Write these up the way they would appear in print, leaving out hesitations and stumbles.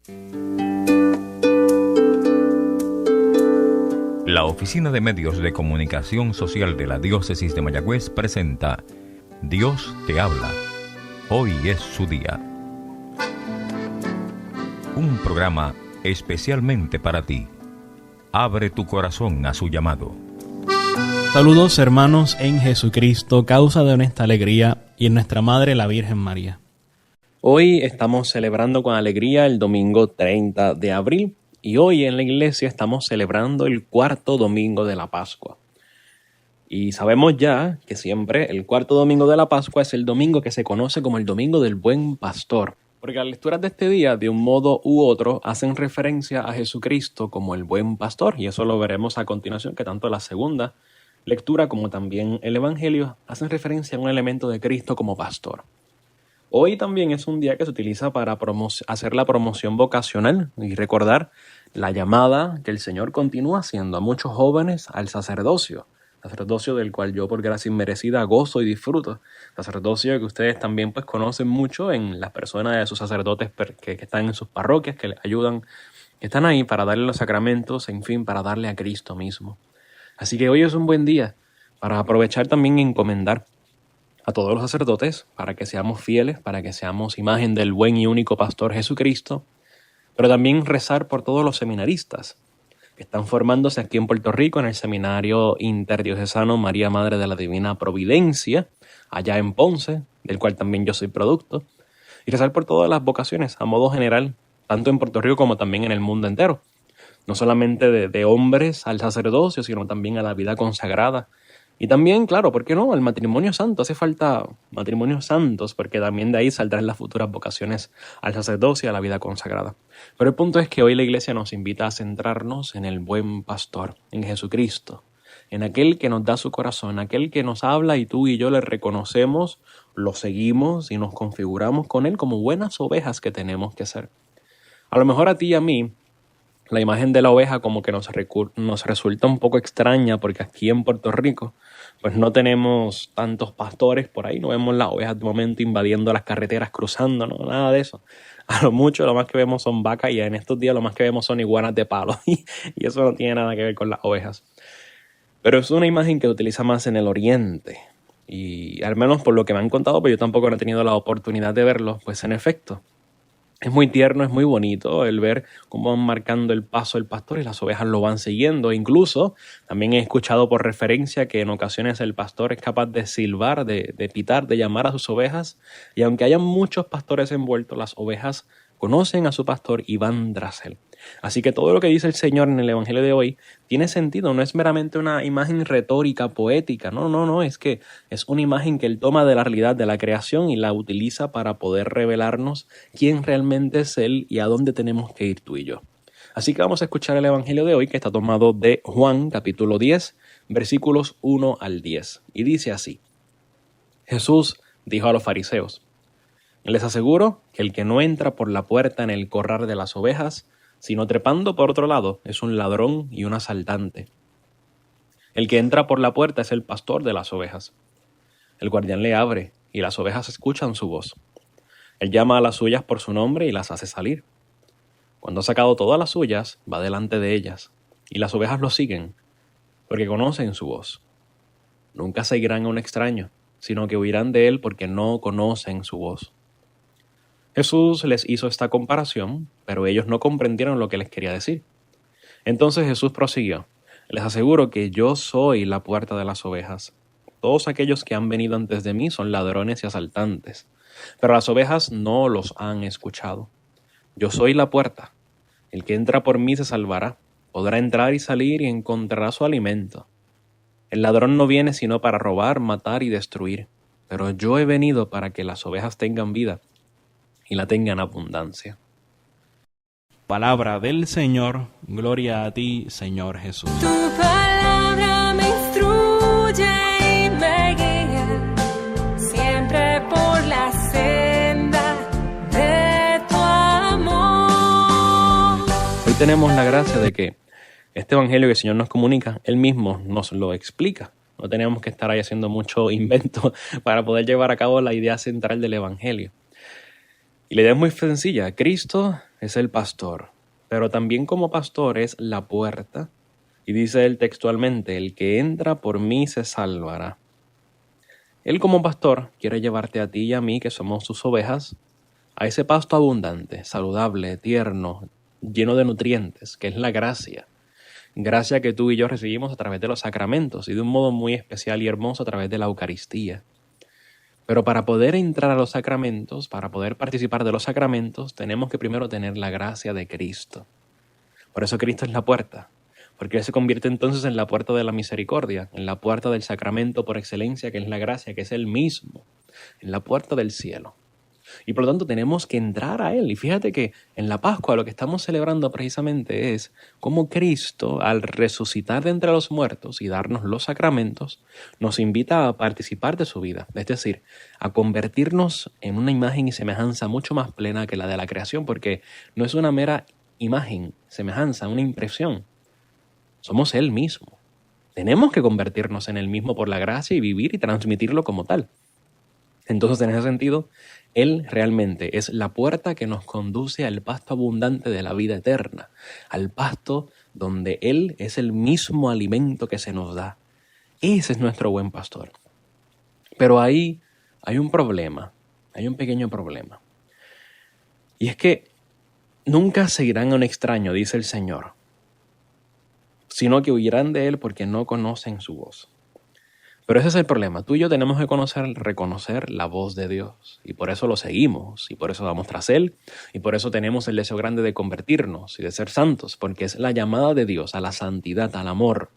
La Oficina de Medios de Comunicación Social de la Diócesis de Mayagüez presenta Dios te habla. Hoy es su día. Un programa especialmente para ti. Abre tu corazón a su llamado. Saludos hermanos en Jesucristo, causa de honesta alegría y en nuestra Madre la Virgen María. Hoy estamos celebrando con alegría el domingo 30 de abril y hoy en la iglesia estamos celebrando el cuarto domingo de la Pascua. Y sabemos ya que siempre el cuarto domingo de la Pascua es el domingo que se conoce como el Domingo del Buen Pastor, porque las lecturas de este día, de un modo u otro, hacen referencia a Jesucristo como el Buen Pastor, y eso lo veremos a continuación, que tanto la segunda lectura como también el Evangelio hacen referencia a un elemento de Cristo como pastor. Hoy también es un día que se utiliza para hacer la promoción vocacional y recordar la llamada que el Señor continúa haciendo a muchos jóvenes al sacerdocio del cual yo por gracia inmerecida gozo y disfruto, sacerdocio que ustedes también pues conocen mucho en las personas de sus sacerdotes que están en sus parroquias, que les ayudan, que están ahí para darle los sacramentos, en fin, para darle a Cristo mismo. Así que hoy es un buen día para aprovechar también y encomendar a todos los sacerdotes para que seamos fieles, para que seamos imagen del buen y único pastor Jesucristo, pero también rezar por todos los seminaristas que están formándose aquí en Puerto Rico en el Seminario Interdiocesano María Madre de la Divina Providencia, allá en Ponce, del cual también yo soy producto, y rezar por todas las vocaciones a modo general, tanto en Puerto Rico como también en el mundo entero, no solamente de hombres al sacerdocio, sino también a la vida consagrada. Y también, claro, ¿por qué no? El matrimonio santo. Hace falta matrimonios santos, porque también de ahí saldrán las futuras vocaciones al sacerdocio y a la vida consagrada. Pero el punto es que hoy la Iglesia nos invita a centrarnos en el buen pastor, en Jesucristo, en aquel que nos da su corazón, aquel que nos habla y tú y yo le reconocemos, lo seguimos y nos configuramos con él como buenas ovejas que tenemos que ser. A lo mejor a ti y a mí, la imagen de la oveja como que nos resulta un poco extraña porque aquí en Puerto Rico pues no tenemos tantos pastores por ahí, no vemos las ovejas de momento invadiendo las carreteras, cruzando, no, nada de eso. A lo mucho lo más que vemos son vacas y en estos días lo más que vemos son iguanas de palo y eso no tiene nada que ver con las ovejas. Pero es una imagen que se utiliza más en el oriente y al menos por lo que me han contado, pero yo tampoco no he tenido la oportunidad de verlo, pues en efecto. Es muy tierno, es muy bonito el ver cómo van marcando el paso el pastor y las ovejas lo van siguiendo. Incluso también he escuchado por referencia que en ocasiones el pastor es capaz de silbar, de pitar, de llamar a sus ovejas. Y aunque haya muchos pastores envueltos, las ovejas conocen a su pastor y van tras él. Así que todo lo que dice el Señor en el Evangelio de hoy tiene sentido, no es meramente una imagen retórica, poética, no, es que es una imagen que Él toma de la realidad de la creación y la utiliza para poder revelarnos quién realmente es Él y a dónde tenemos que ir tú y yo. Así que vamos a escuchar el Evangelio de hoy que está tomado de Juan, capítulo 10, versículos 1 al 10, y dice así: Jesús dijo a los fariseos: les aseguro que el que no entra por la puerta en el corral de las ovejas, sino trepando por otro lado, es un ladrón y un asaltante. El que entra por la puerta es el pastor de las ovejas. El guardián le abre y las ovejas escuchan su voz. Él llama a las suyas por su nombre y las hace salir. Cuando ha sacado todas las suyas, va delante de ellas, y las ovejas lo siguen, porque conocen su voz. Nunca seguirán a un extraño, sino que huirán de él porque no conocen su voz. Jesús les hizo esta comparación, pero ellos no comprendieron lo que les quería decir. Entonces Jesús prosiguió: les aseguro que yo soy la puerta de las ovejas. Todos aquellos que han venido antes de mí son ladrones y asaltantes, pero las ovejas no los han escuchado. Yo soy la puerta. El que entra por mí se salvará, podrá entrar y salir y encontrará su alimento. El ladrón no viene sino para robar, matar y destruir, pero yo he venido para que las ovejas tengan vida y la tengan abundancia. Palabra del Señor, gloria a ti, Señor Jesús. Tu palabra me instruye y me guía, siempre por la senda de tu amor. Hoy tenemos la gracia de que este evangelio que el Señor nos comunica, Él mismo nos lo explica. No tenemos que estar ahí haciendo mucho invento para poder llevar a cabo la idea central del evangelio. Y la idea es muy sencilla. Cristo es el pastor, pero también como pastor es la puerta. Y dice él textualmente, el que entra por mí se salvará. Él como pastor quiere llevarte a ti y a mí, que somos sus ovejas, a ese pasto abundante, saludable, tierno, lleno de nutrientes, que es la gracia. Gracia que tú y yo recibimos a través de los sacramentos y de un modo muy especial y hermoso a través de la Eucaristía. Pero para poder entrar a los sacramentos, para poder participar de los sacramentos, tenemos que primero tener la gracia de Cristo. Por eso Cristo es la puerta, porque Él se convierte entonces en la puerta de la misericordia, en la puerta del sacramento por excelencia, que es la gracia, que es Él mismo, en la puerta del cielo. Y por lo tanto tenemos que entrar a Él. Y fíjate que en la Pascua lo que estamos celebrando precisamente es cómo Cristo, al resucitar de entre los muertos y darnos los sacramentos, nos invita a participar de su vida. Es decir, a convertirnos en una imagen y semejanza mucho más plena que la de la creación, porque no es una mera imagen, semejanza, una impresión. Somos Él mismo. Tenemos que convertirnos en Él mismo por la gracia y vivir y transmitirlo como tal. Entonces, en ese sentido, Él realmente es la puerta que nos conduce al pasto abundante de la vida eterna, al pasto donde Él es el mismo alimento que se nos da. Ese es nuestro buen pastor. Pero ahí hay un problema, hay un pequeño problema. Y es que nunca seguirán a un extraño, dice el Señor, sino que huirán de Él porque no conocen su voz. Pero ese es el problema. Tú y yo tenemos que reconocer la voz de Dios. Y por eso lo seguimos. Y por eso vamos tras Él. Y por eso tenemos el deseo grande de convertirnos y de ser santos. Porque es la llamada de Dios a la santidad, al amor.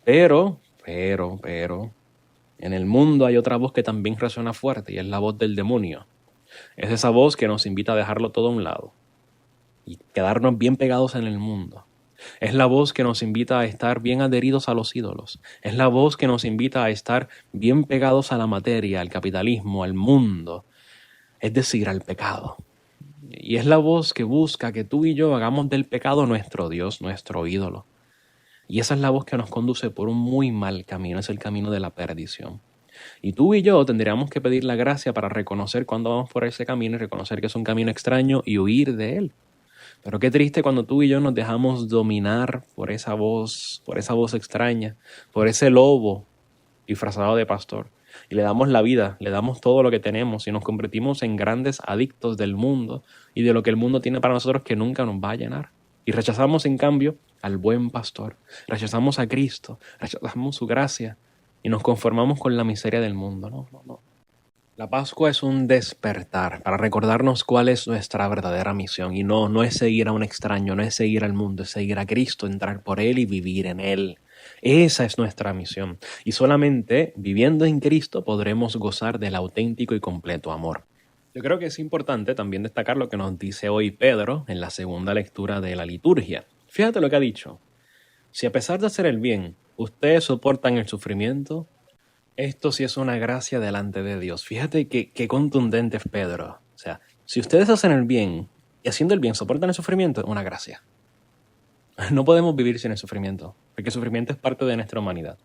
Pero, en el mundo hay otra voz que también resuena fuerte. Y es la voz del demonio. Es esa voz que nos invita a dejarlo todo a un lado. Y quedarnos bien pegados en el mundo. Es la voz que nos invita a estar bien adheridos a los ídolos. Es la voz que nos invita a estar bien pegados a la materia, al capitalismo, al mundo, es decir, al pecado. Y es la voz que busca que tú y yo hagamos del pecado nuestro Dios, nuestro ídolo. Y esa es la voz que nos conduce por un muy mal camino, es el camino de la perdición. Y tú y yo tendríamos que pedir la gracia para reconocer cuando vamos por ese camino y reconocer que es un camino extraño y huir de él. Pero qué triste cuando tú y yo nos dejamos dominar por esa voz extraña, por ese lobo disfrazado de pastor. Y le damos la vida, le damos todo lo que tenemos y nos convertimos en grandes adictos del mundo y de lo que el mundo tiene para nosotros que nunca nos va a llenar. Y rechazamos en cambio al buen pastor, rechazamos a Cristo, rechazamos su gracia y nos conformamos con la miseria del mundo. No. La Pascua es un despertar para recordarnos cuál es nuestra verdadera misión y no es seguir a un extraño, no es seguir al mundo, es seguir a Cristo, entrar por Él y vivir en Él. Esa es nuestra misión y solamente viviendo en Cristo podremos gozar del auténtico y completo amor. Yo creo que es importante también destacar lo que nos dice hoy Pedro en la segunda lectura de la liturgia. Fíjate lo que ha dicho. Si a pesar de hacer el bien, ustedes soportan el sufrimiento, esto sí es una gracia delante de Dios. Fíjate qué contundente es Pedro. O sea, si ustedes hacen el bien y haciendo el bien soportan el sufrimiento, es una gracia. No podemos vivir sin el sufrimiento, porque el sufrimiento es parte de nuestra humanidad.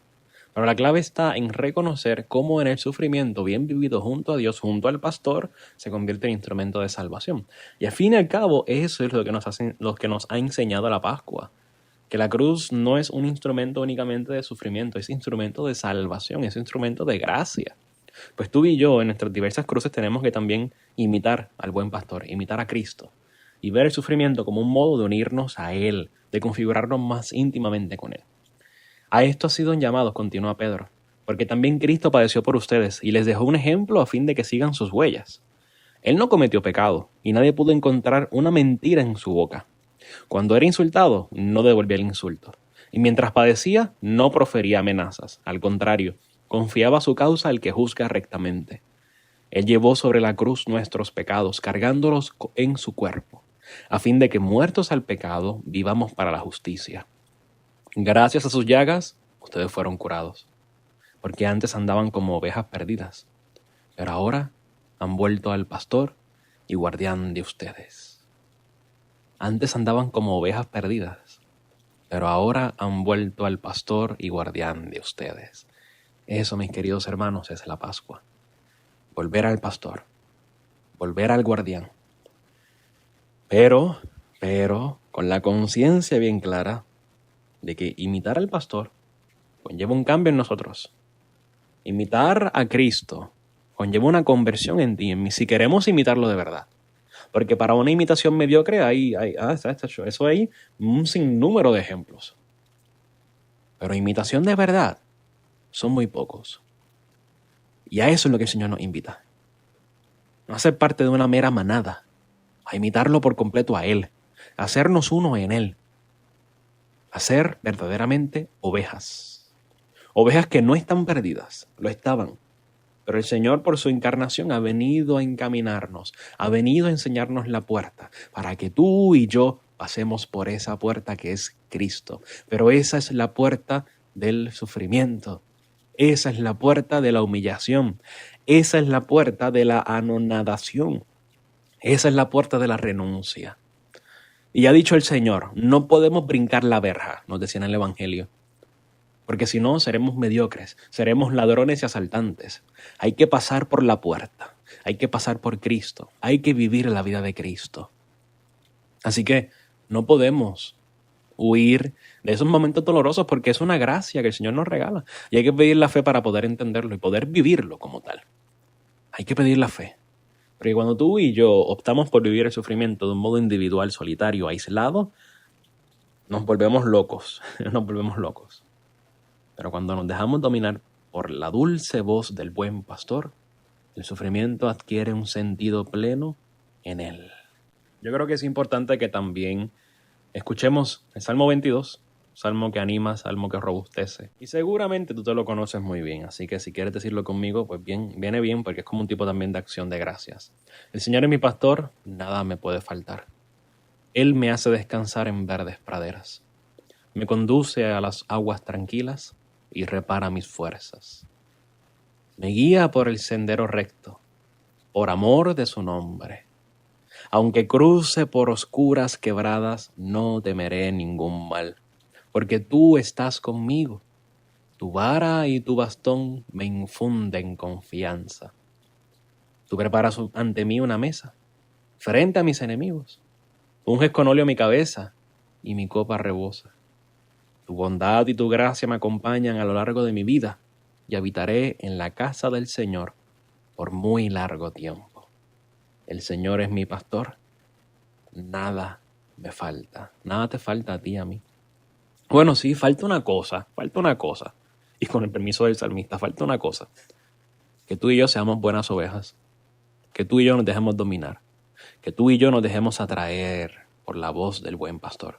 Pero la clave está en reconocer cómo en el sufrimiento bien vivido junto a Dios, junto al pastor, se convierte en instrumento de salvación. Y al fin y al cabo, eso es lo que nos ha enseñado la Pascua. Que la cruz no es un instrumento únicamente de sufrimiento, es instrumento de salvación, es instrumento de gracia. Pues tú y yo en nuestras diversas cruces tenemos que también imitar al buen pastor, imitar a Cristo y ver el sufrimiento como un modo de unirnos a Él, de configurarnos más íntimamente con Él. A esto ha sido llamados, continúa Pedro, porque también Cristo padeció por ustedes y les dejó un ejemplo a fin de que sigan sus huellas. Él no cometió pecado y nadie pudo encontrar una mentira en su boca. Cuando era insultado, no devolvía el insulto. Y mientras padecía, no profería amenazas. Al contrario, confiaba su causa al que juzga rectamente. Él llevó sobre la cruz nuestros pecados, cargándolos en su cuerpo, a fin de que, muertos al pecado, vivamos para la justicia. Gracias a sus llagas, ustedes fueron curados, porque antes andaban como ovejas perdidas, pero ahora han vuelto al pastor y guardián de ustedes. Antes andaban como ovejas perdidas, pero ahora han vuelto al pastor y guardián de ustedes. Eso, mis queridos hermanos, es la Pascua. Volver al pastor, volver al guardián, Pero, con la conciencia bien clara de que imitar al pastor conlleva un cambio en nosotros. Imitar a Cristo conlleva una conversión en ti y en mí, si queremos imitarlo de verdad. Porque para una imitación mediocre eso hay un sinnúmero de ejemplos. Pero imitación de verdad son muy pocos. Y a eso es lo que el Señor nos invita. No a ser parte de una mera manada, a imitarlo por completo a Él, a hacernos uno en Él, a ser verdaderamente ovejas. Ovejas que no están perdidas, lo estaban. Pero el Señor por su encarnación ha venido a encaminarnos, ha venido a enseñarnos la puerta para que tú y yo pasemos por esa puerta que es Cristo. Pero esa es la puerta del sufrimiento, esa es la puerta de la humillación, esa es la puerta de la anonadación, esa es la puerta de la renuncia. Y ha dicho el Señor, no podemos brincar la verja, nos decía en el Evangelio. Porque si no, seremos mediocres, seremos ladrones y asaltantes. Hay que pasar por la puerta, hay que pasar por Cristo, hay que vivir la vida de Cristo. Así que no podemos huir de esos momentos dolorosos porque es una gracia que el Señor nos regala. Y hay que pedir la fe para poder entenderlo y poder vivirlo como tal. Hay que pedir la fe. Porque cuando tú y yo optamos por vivir el sufrimiento de un modo individual, solitario, aislado, nos volvemos locos, Pero cuando nos dejamos dominar por la dulce voz del buen pastor, el sufrimiento adquiere un sentido pleno en él. Yo creo que es importante que también escuchemos el Salmo 22, salmo que anima, salmo que robustece. Y seguramente tú te lo conoces muy bien, así que si quieres decirlo conmigo, pues bien, viene bien porque es como un tipo también de acción de gracias. El Señor es mi pastor, nada me puede faltar. Él me hace descansar en verdes praderas. Me conduce a las aguas tranquilas y repara mis fuerzas. Me guía por el sendero recto, por amor de su nombre. Aunque cruce por oscuras quebradas, no temeré ningún mal, porque tú estás conmigo. Tu vara y tu bastón me infunden confianza. Tú preparas ante mí una mesa, frente a mis enemigos. Unges con óleo mi cabeza y mi copa rebosa. Tu bondad y tu gracia me acompañan a lo largo de mi vida y habitaré en la casa del Señor por muy largo tiempo. El Señor es mi pastor, nada me falta. Nada te falta a ti, a mí. Bueno, sí, falta una cosa. Y con el permiso del salmista, falta una cosa. Que tú y yo seamos buenas ovejas. Que tú y yo nos dejemos dominar. Que tú y yo nos dejemos atraer por la voz del buen pastor.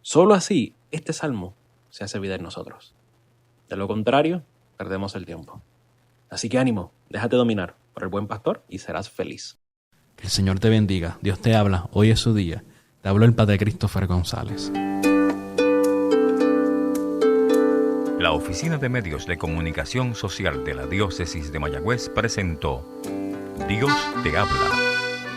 Solo así, este salmo se hace vida en nosotros. De lo contrario, perdemos el tiempo. Así que ánimo, déjate dominar por el buen pastor y serás feliz. Que el Señor te bendiga. Dios te habla. Hoy es su día. Te habló el Padre Christopher González. La Oficina de Medios de Comunicación Social de la Diócesis de Mayagüez presentó Dios te habla.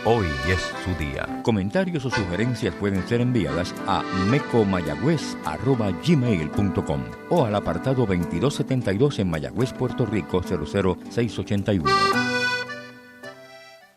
Hoy es su día. Comentarios o sugerencias pueden ser enviadas a mecomayagüez@gmail.com o al apartado 2272 en Mayagüez, Puerto Rico 00681.